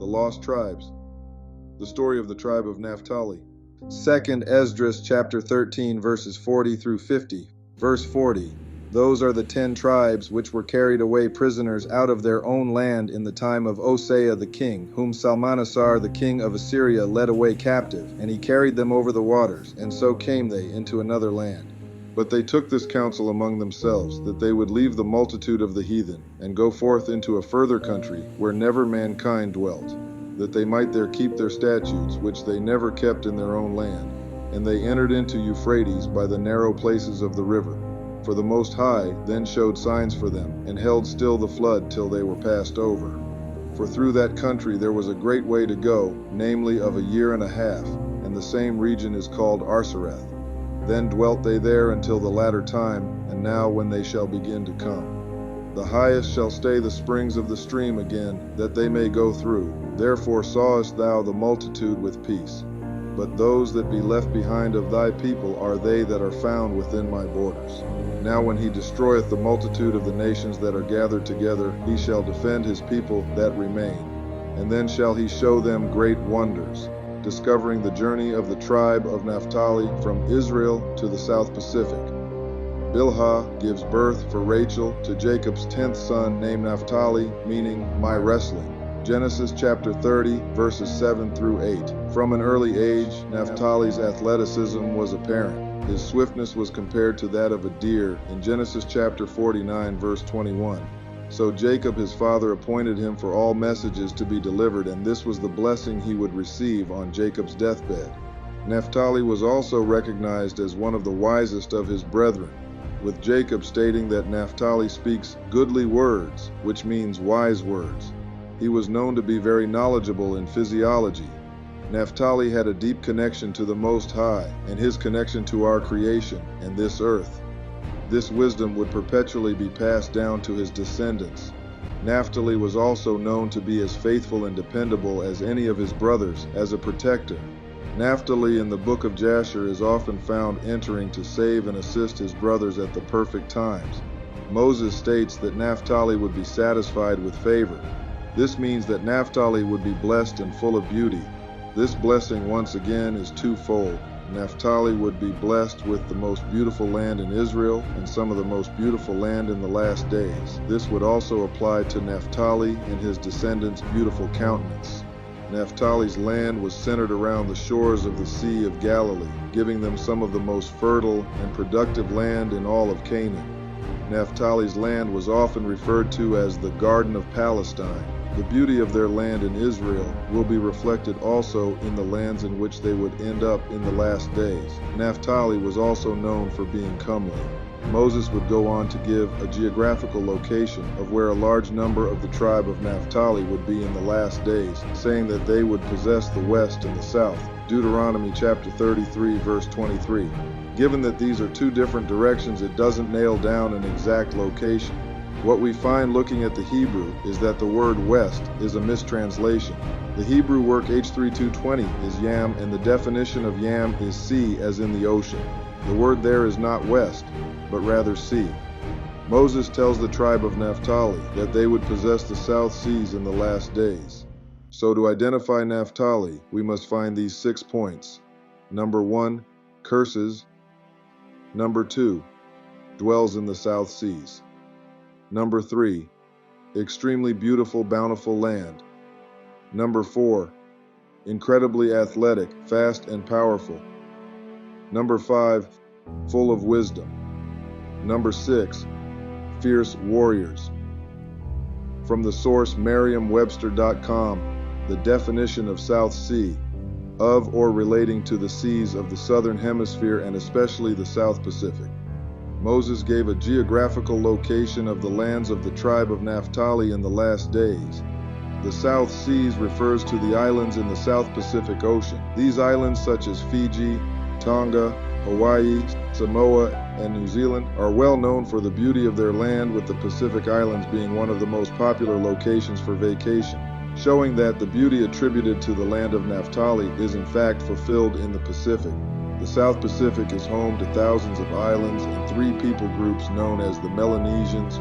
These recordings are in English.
lost tribes. The story of the tribe of Naphtali. 2nd Esdras chapter 13 verses 40 through 50. Verse 40. Those are the 10 tribes which were carried away prisoners out of their own land in the time of Osea the king, whom Salmanasar the king of Assyria led away captive, and he carried them over the waters, and so came they into another land. But they took this counsel among themselves, that they would leave the multitude of the heathen, and go forth into a further country, where never mankind dwelt, that they might there keep their statutes, which they never kept in their own land. And they entered into Euphrates by the narrow places of the river. For the Most High then showed signs for them, and held still the flood till they were passed over. For through that country there was a great way to go, namely of a year and a half, and the same region is called Arsareth. Then dwelt they there until the latter time, and now when they shall begin to come. The highest shall stay the springs of the stream again, that they may go through. Therefore sawest thou the multitude with peace. But those that be left behind of thy people are they that are found within my borders. Now when he destroyeth the multitude of the nations that are gathered together, he shall defend his people that remain. And then shall he show them great wonders, discovering the journey of the tribe of Naphtali from Israel to the South Pacific. Bilhah gives birth for Rachel to Jacob's 10th son named Naphtali, meaning my wrestling. Genesis chapter 30, verses 7 through 8. From an early age, Naphtali's athleticism was apparent. His swiftness was compared to that of a deer in Genesis chapter 49, verse 21. So Jacob his father appointed him for all messages to be delivered, and this was the blessing he would receive on Jacob's deathbed. Naphtali was also recognized as one of the wisest of his brethren, with Jacob stating that Naphtali speaks goodly words, which means wise words. He was known to be very knowledgeable in physiology. Naphtali had a deep connection to the Most High, and his connection to our creation and this earth. This wisdom would perpetually be passed down to his descendants. Naphtali was also known to be as faithful and dependable as any of his brothers as a protector. Naphtali in the book of Jasher is often found entering to save and assist his brothers at the perfect times. Moses states that Naphtali would be satisfied with favor. This means that Naphtali would be blessed and full of beauty. This blessing once again is twofold. Naphtali would be blessed with the most beautiful land in Israel and some of the most beautiful land in the last days. This would also apply to Naphtali and his descendants' beautiful countenance. Naphtali's land was centered around the shores of the Sea of Galilee, giving them some of the most fertile and productive land in all of Canaan. Naphtali's land was often referred to as the Garden of Palestine. The beauty of their land in Israel will be reflected also in the lands in which they would end up in the last days. Naphtali was also known for being comely. Moses would go on to give a geographical location of where a large number of the tribe of Naphtali would be in the last days, saying that they would possess the west and the south. Deuteronomy chapter 33, verse 23. Given that these are two different directions, it doesn't nail down an exact location. What we find looking at the Hebrew is that the word west is a mistranslation. The Hebrew work H3220 is yam, and the definition of yam is sea as in the ocean. The word there is not west, but rather sea. Moses tells the tribe of Naphtali that they would possess the South Seas in the last days. So to identify Naphtali, we must find these 6 points. Number 1, curses. Number 2, dwells in the South Seas. Number 3, extremely beautiful, bountiful land. Number 4, incredibly athletic, fast and powerful. Number 5, full of wisdom. Number 6, fierce warriors. From the source Merriam-Webster.com, the definition of South Sea, of or relating to the seas of the Southern Hemisphere and especially the South Pacific. Moses gave a geographical location of the lands of the tribe of Naphtali in the last days. The South Seas refers to the islands in the South Pacific Ocean. These islands, such as Fiji, Tonga, Hawaii, Samoa, and New Zealand, are well known for the beauty of their land, with the Pacific Islands being one of the most popular locations for vacation, showing that the beauty attributed to the land of Naphtali is in fact fulfilled in the Pacific. The South Pacific is home to thousands of islands and 3 people groups known as the Melanesians,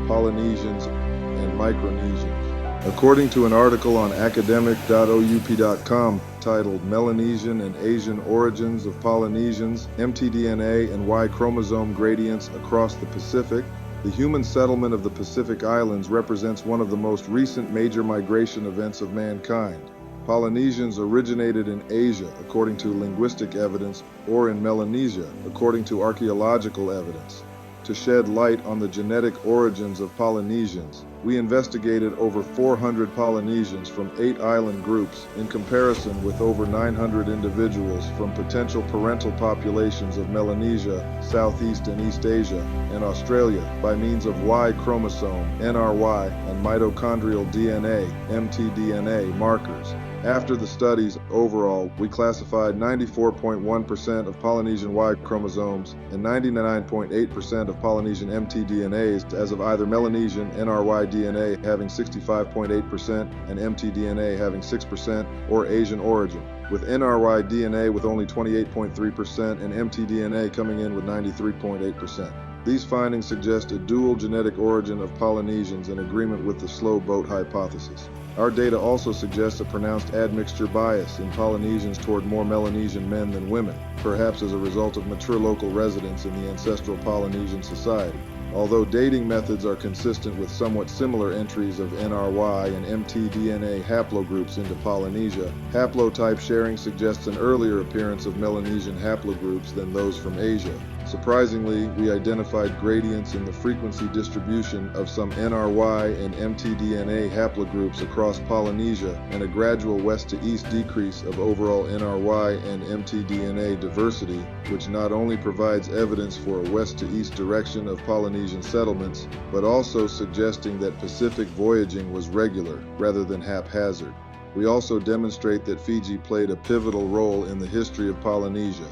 Polynesians, and Micronesians. According to an article on academic.oup.com titled Melanesian and Asian Origins of Polynesians, mtDNA and Y chromosome gradients across the Pacific, the human settlement of the Pacific Islands represents one of the most recent major migration events of mankind. Polynesians originated in Asia, according to linguistic evidence, or in Melanesia, according to archaeological evidence. To shed light on the genetic origins of Polynesians, we investigated over 400 Polynesians from 8 island groups in comparison with over 900 individuals from potential parental populations of Melanesia, Southeast and East Asia, and Australia by means of Y chromosome, NRY, and mitochondrial DNA, mtDNA markers. After the studies, overall, we classified 94.1% of Polynesian Y chromosomes and 99.8% of Polynesian mtDNAs as of either Melanesian NRY DNA having 65.8% and mtDNA having 6% or Asian origin, with NRY DNA with only 28.3% and mtDNA coming in with 93.8%. These findings suggest a dual genetic origin of Polynesians in agreement with the slow boat hypothesis. Our data also suggests a pronounced admixture bias in Polynesians toward more Melanesian men than women, perhaps as a result of mature local residence in the ancestral Polynesian society. Although dating methods are consistent with somewhat similar entries of NRY and mtDNA haplogroups into Polynesia, haplotype sharing suggests an earlier appearance of Melanesian haplogroups than those from Asia. Surprisingly, we identified gradients in the frequency distribution of some NRY and mtDNA haplogroups across Polynesia and a gradual west to east decrease of overall NRY and mtDNA diversity, which not only provides evidence for a west to east direction of Polynesian settlements, but also suggesting that Pacific voyaging was regular rather than haphazard. We also demonstrate that Fiji played a pivotal role in the history of Polynesia.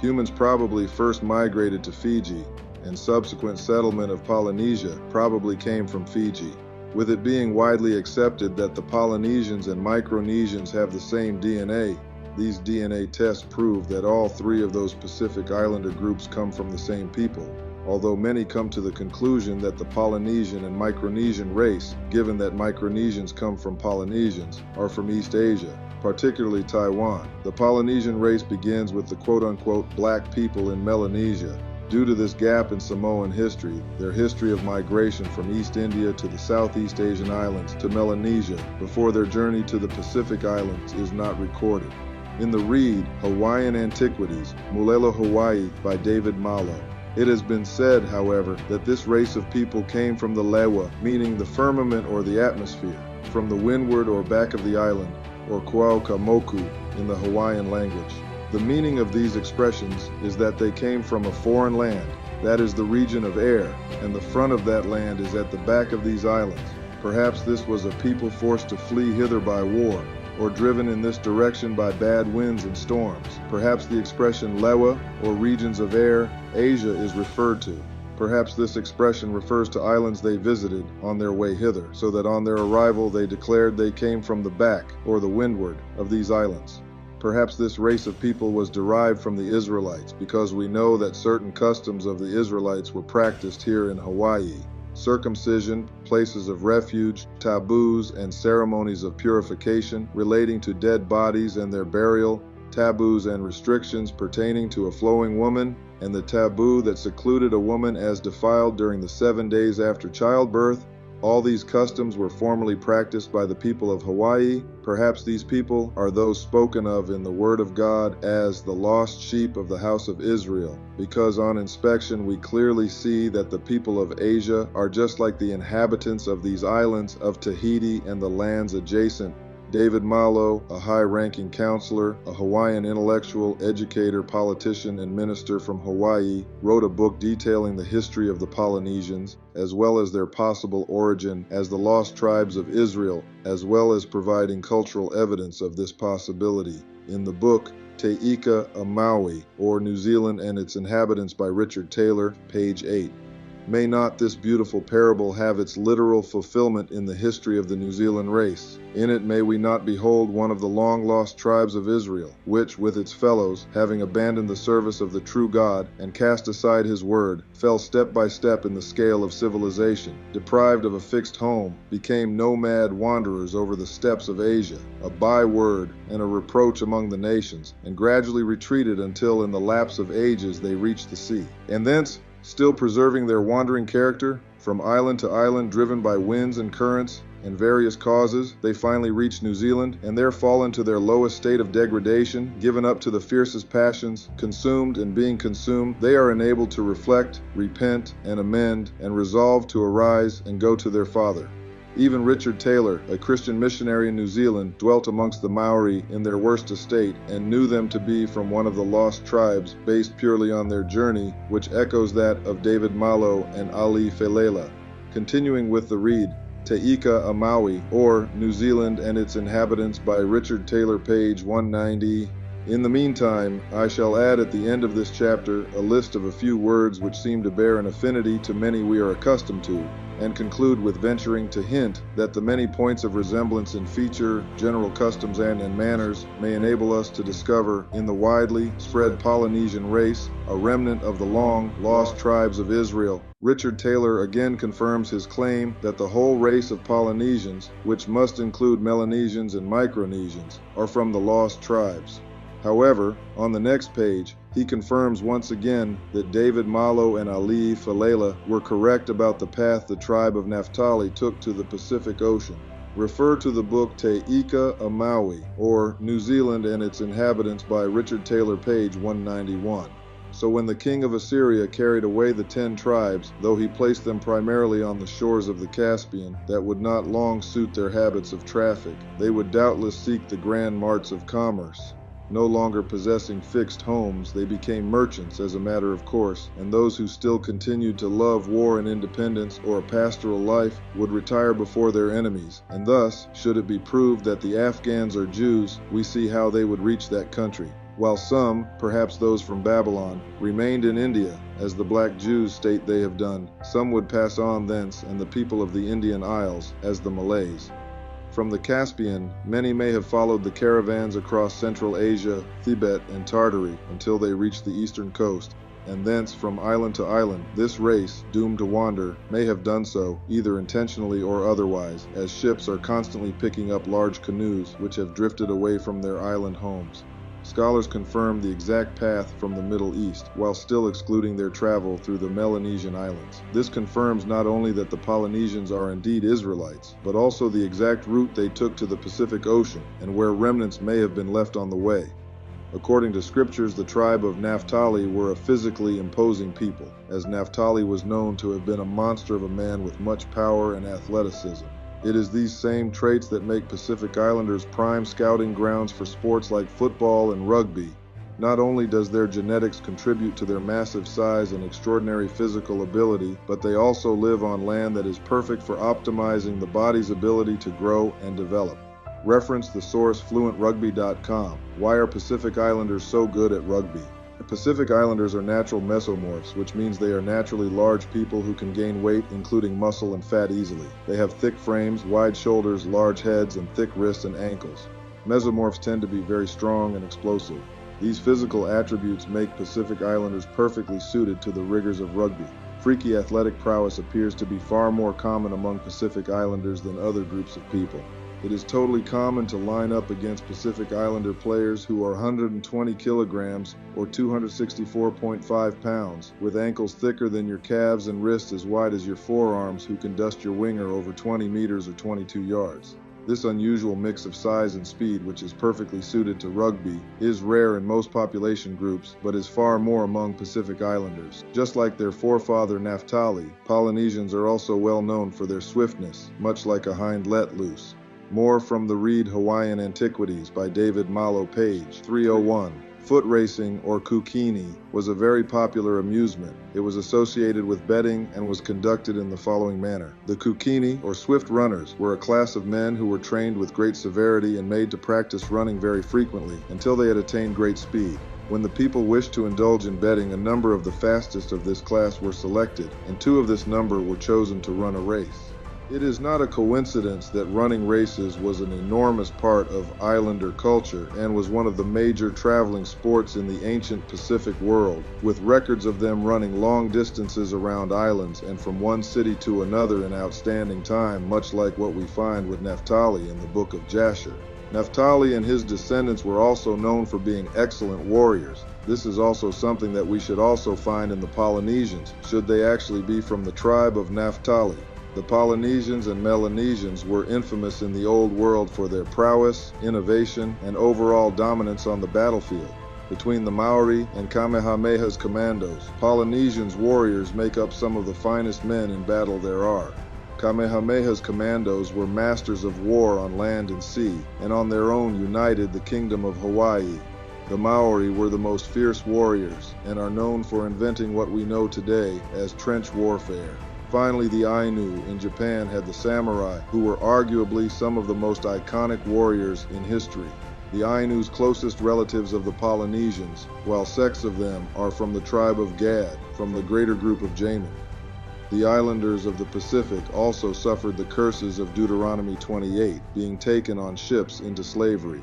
Humans probably first migrated to Fiji, and subsequent settlement of Polynesia probably came from Fiji. With it being widely accepted that the Polynesians and Micronesians have the same DNA, these DNA tests prove that all 3 of those Pacific Islander groups come from the same people, although many come to the conclusion that the Polynesian and Micronesian race, given that Micronesians come from Polynesians, are from East Asia, particularly Taiwan. The Polynesian race begins with the quote-unquote black people in Melanesia. Due to this gap in Samoan history, their history of migration from East India to the Southeast Asian islands to Melanesia before their journey to the Pacific Islands is not recorded. In the read, Hawaiian Antiquities, Mulelo Hawaii by David Malo, it has been said, however, that this race of people came from the lewa, meaning the firmament or the atmosphere, from the windward or back of the island, or Kuaukamoku in the Hawaiian language. The meaning of these expressions is that they came from a foreign land, that is the region of air, and the front of that land is at the back of these islands. Perhaps this was a people forced to flee hither by war, or driven in this direction by bad winds and storms. Perhaps the expression lewa, or regions of air, Asia is referred to. Perhaps this expression refers to islands they visited on their way hither, so that on their arrival they declared they came from the back, or the windward, of these islands. Perhaps this race of people was derived from the Israelites, because we know that certain customs of the Israelites were practiced here in Hawaii. Circumcision, places of refuge, taboos, and ceremonies of purification relating to dead bodies and their burial, taboos and restrictions pertaining to a flowing woman, and the taboo that secluded a woman as defiled during the 7 days after childbirth. All these customs were formerly practiced by the people of Hawaii. Perhaps these people are those spoken of in the Word of God as the lost sheep of the house of Israel, because on inspection we clearly see that the people of Asia are just like the inhabitants of these islands of Tahiti and the lands adjacent. David Malo, a high-ranking counselor, a Hawaiian intellectual, educator, politician, and minister from Hawaii, wrote a book detailing the history of the Polynesians, as well as their possible origin as the lost tribes of Israel, as well as providing cultural evidence of this possibility. In the book, Te Ika a Maui, or New Zealand and its Inhabitants by Richard Taylor, page 8. May not this beautiful parable have its literal fulfillment in the history of the New Zealand race? In it may we not behold one of the long-lost tribes of Israel, which, with its fellows, having abandoned the service of the true God and cast aside his word, fell step by step in the scale of civilization, deprived of a fixed home, became nomad wanderers over the steppes of Asia, a byword and a reproach among the nations, and gradually retreated until in the lapse of ages they reached the sea. And thence, still preserving their wandering character, from island to island driven by winds and currents and various causes, they finally reach New Zealand, and there fall into their lowest state of degradation, given up to the fiercest passions, consumed and being consumed, they are enabled to reflect, repent, and amend, and resolve to arise and go to their Father. Even Richard Taylor, a Christian missionary in New Zealand, dwelt amongst the Maori in their worst estate, and knew them to be from one of the lost tribes based purely on their journey, which echoes that of David Malo and Ali Felela. Continuing with the read, Te Ika a Maui, or New Zealand and its Inhabitants by Richard Taylor, page 190. In the meantime, I shall add at the end of this chapter a list of a few words which seem to bear an affinity to many we are accustomed to, and conclude with venturing to hint that the many points of resemblance in feature, general customs, and in manners may enable us to discover in the widely spread Polynesian race a remnant of the long-lost tribes of Israel. Richard Taylor again confirms his claim that the whole race of Polynesians, which must include Melanesians and Micronesians, are from the lost tribes. However, on the next page, he confirms once again that David Malo and Ali Felela were correct about the path the tribe of Naphtali took to the Pacific Ocean. Refer to the book Te Ika a Maui, or New Zealand and its Inhabitants by Richard Taylor, page 191. So when the king of Assyria carried away the 10 tribes, though he placed them primarily on the shores of the Caspian, that would not long suit their habits of traffic, they would doubtless seek the grand marts of commerce. No longer possessing fixed homes, they became merchants as a matter of course, and those who still continued to love war and independence or a pastoral life would retire before their enemies, and thus, should it be proved that the Afghans are Jews, we see how they would reach that country. While some, perhaps those from Babylon, remained in India, as the black Jews state they have done, some would pass on thence, and the people of the Indian Isles, as the Malays. From the Caspian, many may have followed the caravans across Central Asia, Tibet, and Tartary until they reached the eastern coast, and thence from island to island, this race, doomed to wander, may have done so, either intentionally or otherwise, as ships are constantly picking up large canoes which have drifted away from their island homes. Scholars confirm the exact path from the Middle East, while still excluding their travel through the Melanesian islands. This confirms not only that the Polynesians are indeed Israelites, but also the exact route they took to the Pacific Ocean, and where remnants may have been left on the way. According to scriptures, the tribe of Naphtali were a physically imposing people, as Naphtali was known to have been a monster of a man with much power and athleticism. It is these same traits that make Pacific Islanders prime scouting grounds for sports like football and rugby. Not only does their genetics contribute to their massive size and extraordinary physical ability, but they also live on land that is perfect for optimizing the body's ability to grow and develop. Reference the source fluentrugby.com. Why are Pacific Islanders so good at rugby? The Pacific Islanders are natural mesomorphs, which means they are naturally large people who can gain weight, including muscle and fat, easily. They have thick frames, wide shoulders, large heads, and thick wrists and ankles. Mesomorphs tend to be very strong and explosive. These physical attributes make Pacific Islanders perfectly suited to the rigors of rugby. Freaky athletic prowess appears to be far more common among Pacific Islanders than other groups of people. It is totally common to line up against Pacific Islander players who are 120 kilograms or 264.5 pounds, with ankles thicker than your calves and wrists as wide as your forearms, who can dust your winger over 20 meters or 22 yards. This unusual mix of size and speed, which is perfectly suited to rugby, is rare in most population groups, but is far more among Pacific Islanders. Just like their forefather Naphtali, Polynesians are also well known for their swiftness, much like a hind let loose. More from the Read Hawaiian Antiquities by David Malo, page 301. Foot racing, or kukini, was a very popular amusement. It was associated with betting and was conducted in the following manner. The kukini, or swift runners, were a class of men who were trained with great severity and made to practice running very frequently until they had attained great speed. When the people wished to indulge in betting, a number of the fastest of this class were selected, and 2 of this number were chosen to run a race. It is not a coincidence that running races was an enormous part of islander culture and was one of the major traveling sports in the ancient Pacific world, with records of them running long distances around islands and from one city to another in outstanding time, much like what we find with Naphtali in the book of Jasher. Naphtali and his descendants were also known for being excellent warriors. This is also something that we should also find in the Polynesians, should they actually be from the tribe of Naphtali. The Polynesians and Melanesians were infamous in the Old World for their prowess, innovation, and overall dominance on the battlefield. Between the Maori and Kamehameha's commandos, Polynesians warriors make up some of the finest men in battle there are. Kamehameha's commandos were masters of war on land and sea, and on their own united the kingdom of Hawaii. The Maori were the most fierce warriors, and are known for inventing what we know today as trench warfare. Finally, the Ainu in Japan had the samurai, who were arguably some of the most iconic warriors in history. The Ainu's closest relatives of the Polynesians, while 6 of them are from the tribe of Gad, from the greater group of Jamin. The islanders of the Pacific also suffered the curses of Deuteronomy 28, being taken on ships into slavery.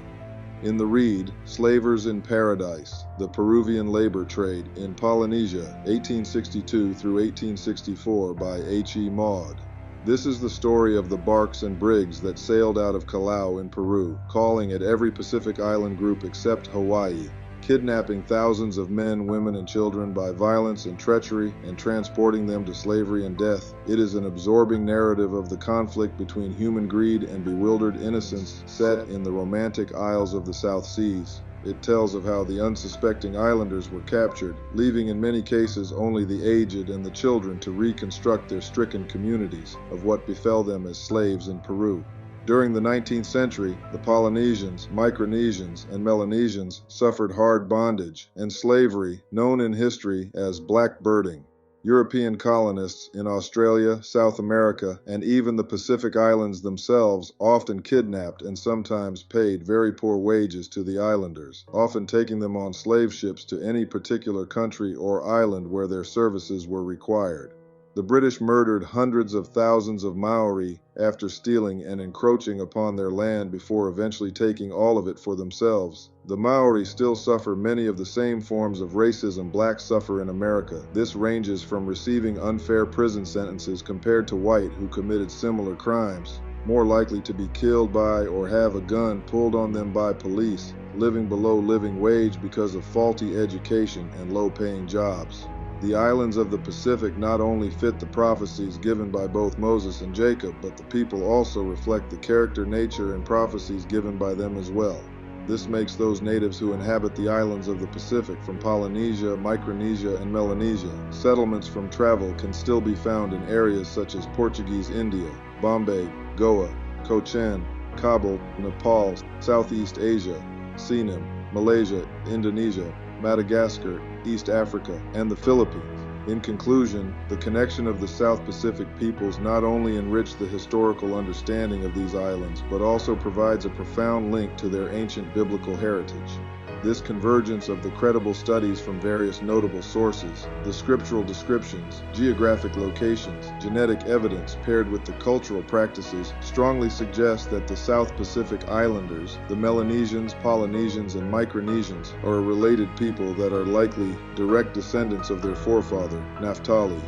In the reed, Slavers in Paradise, the Peruvian labor trade in Polynesia, 1862 through 1864 by H.E. Maud. This is the story of the barks and brigs that sailed out of Callao in Peru, calling at every Pacific island group except Hawaii, kidnapping thousands of men, women, and children by violence and treachery, and transporting them to slavery and death. It is an absorbing narrative of the conflict between human greed and bewildered innocence set in the romantic isles of the South Seas. It tells of how the unsuspecting islanders were captured, leaving in many cases only the aged and the children to reconstruct their stricken communities of what befell them as slaves in Peru. During the 19th century, the Polynesians, Micronesians, and Melanesians suffered hard bondage and slavery, known in history as blackbirding. European colonists in Australia, South America, and even the Pacific Islands themselves often kidnapped and sometimes paid very poor wages to the islanders, often taking them on slave ships to any particular country or island where their services were required. The British murdered hundreds of thousands of Maori after stealing and encroaching upon their land before eventually taking all of it for themselves. The Maori still suffer many of the same forms of racism blacks suffer in America. This ranges from receiving unfair prison sentences compared to white who committed similar crimes, more likely to be killed by or have a gun pulled on them by police, living below living wage because of faulty education and low-paying jobs. The islands of the Pacific not only fit the prophecies given by both Moses and Jacob, but the people also reflect the character, nature, and prophecies given by them as well. This makes those natives who inhabit the islands of the Pacific from Polynesia, Micronesia, and Melanesia. Settlements from travel can still be found in areas such as Portuguese India, Bombay, Goa, Cochin, Kabul, Nepal, Southeast Asia, Sinem, Malaysia, Indonesia, Madagascar, East Africa, and the Philippines. In conclusion, the connection of the South Pacific peoples not only enriched the historical understanding of these islands, but also provides a profound link to their ancient biblical heritage. This convergence of the credible studies from various notable sources, the scriptural descriptions, geographic locations, genetic evidence paired with the cultural practices strongly suggests that the South Pacific Islanders, the Melanesians, Polynesians, and Micronesians, are a related people that are likely direct descendants of their forefather, Naphtali.